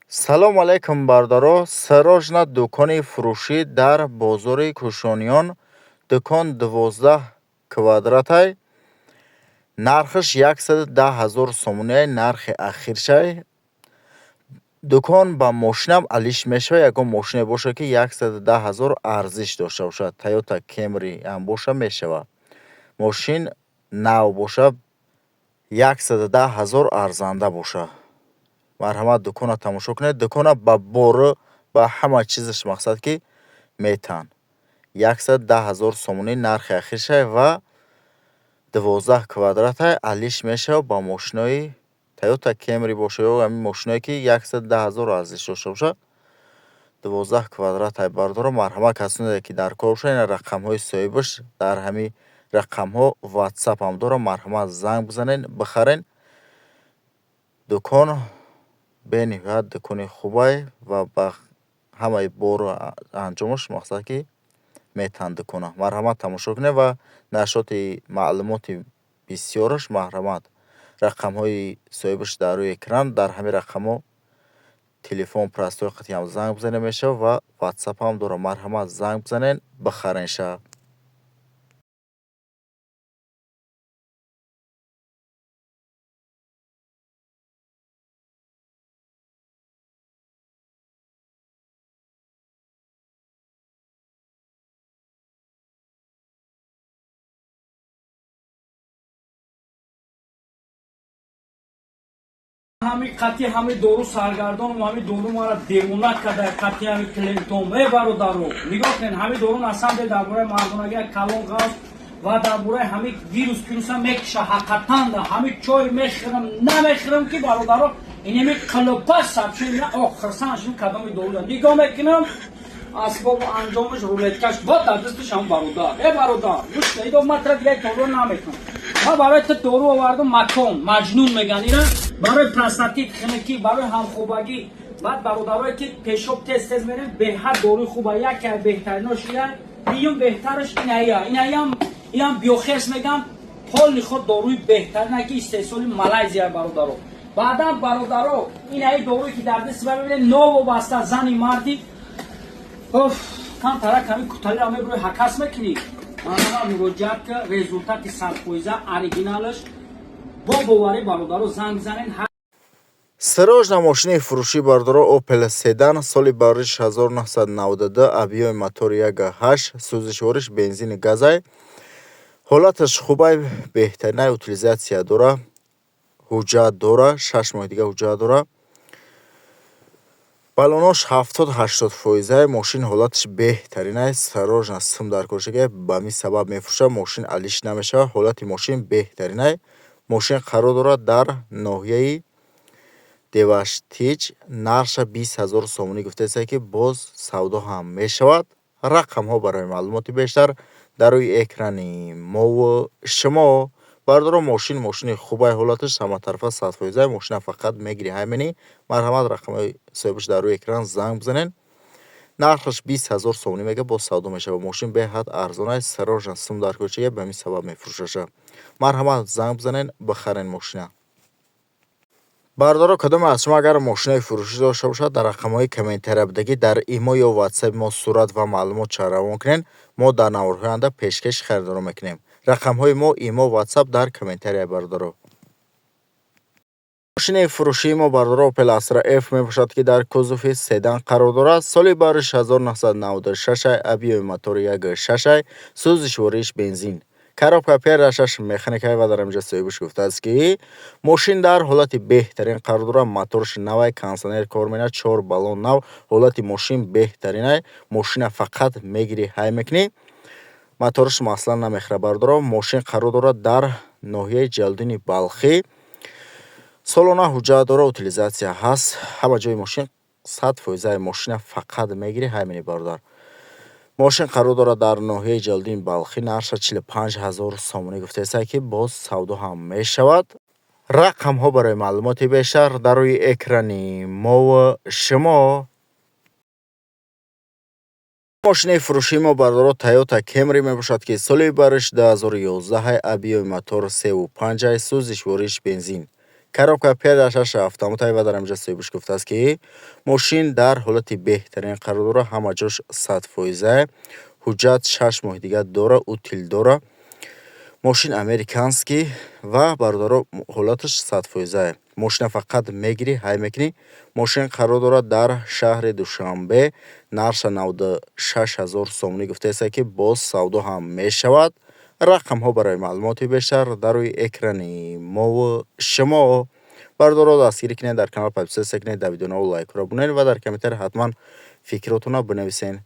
салом алайкум бардаро. Сарожна дукони фурӯшӣ дар бозори Кӯшониён. Дукон 12 квадратай. Нархаш 110,000 сомоняй. Нархи ахиршай. Дукон ба мошинам алиш мешавад. Ягон мошине бошад ки 110,000 арзиш дошта бошад. Toyota Camry ам боша мешавад. Мошин нав боша 110,000 арзанда боша. Марҳамат дукона тамошо кунед. Дукона ба бору ба ҳама чизаш мақсад ки метан. 110,000 сомонӣ нархи ахиршай ва 12 квадратай алиш мешавад ба мошинои Toyota Camry боша ё ҳамин мошиное ки 110,000 арзиш дошта бошад. 12 квадратай бардоро. Марҳамат касоне ки дар кор бошад. Ина рақамҳои соҳибаш дар ҳамин рақамҳо WhatsApp ҳам дорад. Марҳамат занг бизанед бихарен. Дукон бениҳоят дукони хубай ва ба ҳамаи бору анҷомаш мақсад ки метан дукона. Марҳамат тамошо кунед ва нашоти маълумоти бисёраш марҳамат рақамҳои соҳибаш дар рӯи экран. Дар ҳамин рақамҳо телефон простои қатъи ҳам занг бизанед мешавад ва WhatsApp ҳам дорад. Марҳамат занг бизанед бихарен ша. ҳамин қатъи ҳамин дору саргардон ва ҳамин дору мара девона када қатъи ҳамин Клентон бародаро нигоҳ кунед. ҳамин дору насанде дар бораи мардонагия калон ғаф ва дар бораи ҳамин вирус пируса мекиша ҳақатанда ҳамин чой мехӯрам намехӯрам ки бародаро инами қилпа сабчина охирсаншин кадоми дору нигоҳ мекунам асбобу анҷомаш рулеткаш ба дар дасташ ҳам бародар бародар муштаидо матра дига дору наметунам. ма барои ту дору овардам макон маҷнун меган ина барои простатит хунукӣ барои ҳамхӯбагӣ баъд бародарое ки пешоб тез тез мерем беҳад доруи хуба яке аз беҳтаринош ия биюм беҳтараш инаям биохес меган ҳоли худ доруи беҳтарина ки истеҳсоли Малайзия бародаро. баъдан бародаро инаи доруи ки дар дасти ба бибинед новобаста зани марди камтара ками куталиро мебирои ҳакас мекунӣ. манама муроҷиат ки результати 100% оригиналаш бо боварӣ бародаро занг бизанед. Сирожна мошини фурӯшӣ бардоро Opel Sedan соли бариш 1992 объёми мотори 1.8 сӯзишвориш бензини газай. ҳолаташ хубай беҳтаринай утилизатсия дора. ҳуҷҷат дора 6 моҳи дига ҳуҷҷат дора. балонош 70-80%. Мошин ҳолаташ беҳтаринай. Сирожна сим дар коршага ба мин сабаб мефурӯшад мошин алиш намешавад. ҳолати мошин беҳтаринай. мошин қарор дорад дар ноҳияи Деваштич. нарша 20,000 сомонӣ гуфтааст ки боз савдо ҳам мешавад. рақамҳо барои маълумоти бештар дар рӯи экрани мо шумо. бардоро мошини хубай ҳолаташ ҳаматарафа 100%. мошина фақат мегири ҳамини. марҳамат рақамҳои соҳибаш дар рӯи экран занг бизанед. нархаш 20,000 сомонӣ мега боз савдо мешавад. мошин беҳад арзонай. Сирожна сим дар кӯчага ба мин сабаб мефурӯшаша. марҳамат занг бизанед бихарен мошина. бардоро кадоме аз шумо агар мошинаи фурӯшӣ дошта бошад дар рақамҳои комментариябдагӣ дар имо ё WhatsApp мо сурат ва маълумот равон кунед. мо дар навбарҳои оянда пешкаши харидорӣ мекунем. рақамҳои мо имо WhatsApp дар комментария бардоро. мошини фурӯшии мо бардоро Opel Astra F мебошад ки дар кузуфи седан қарор дорад. соли бариш 1996 объёми мотори 1.6 сӯзишвориш бензин. коробка передашаш механикай ва дар инҷо соҳибаш гуфтааст ки мошин дар ҳолати беҳтарин қарор дорад. моторш навай, кондитсионер кор менавад, 4 баллон нав. ҳолати мошин беҳтаринай. мошина фақат мегири ҳай мекунӣ. моторш маслан намехӯрад бардоро. мошин қарор дорад дар ноҳияи ҷалдини Балхӣ. солона ҳуҷҷат дора, утилизатсия ҳаст. ҳама ҷои мошин 100%. мошина фақат мегири ҳамини бардор. мошин қарор дорад дар ноҳияи ҷалдини Балхӣ. нарша 45,000 сомонӣ гуфтааст ки боз савдо ҳам мешавад. рақамҳо барои маълумоти бештар дар рӯи экрани мо шумо. мошини фурӯшии мо бардоро Toyota Camry мебошад ки соли бариш 2011 объёми мотор 3.5 сӯзишвориш бензин. коробка педашаш автоматаи ва дар амҷа соҳибаш гуфтааст ки мошин дар ҳолати беҳтарин қарор дора, ҳама ҷош 100%, ҳуҷҷат 6 моҳи дига дора, утил дора. мошин американский ва бародаро ҳолаташ 100%. мошина фақат мегирӣ, ҳай мекунӣ. мошин қарор дорад дар шаҳри Душанбе, нарша 96 000 сомонӣ гуфтааст ки боз савдо ҳам мешавад. рақамҳо барои маълумоти бештар дар рӯи экрани мову шумо. бародаро дастгирӣ кунед, дар канал подписатсия кунед, дар видеоно лайкро бинед ва дар комментария ҳатман фикротонро бинависен.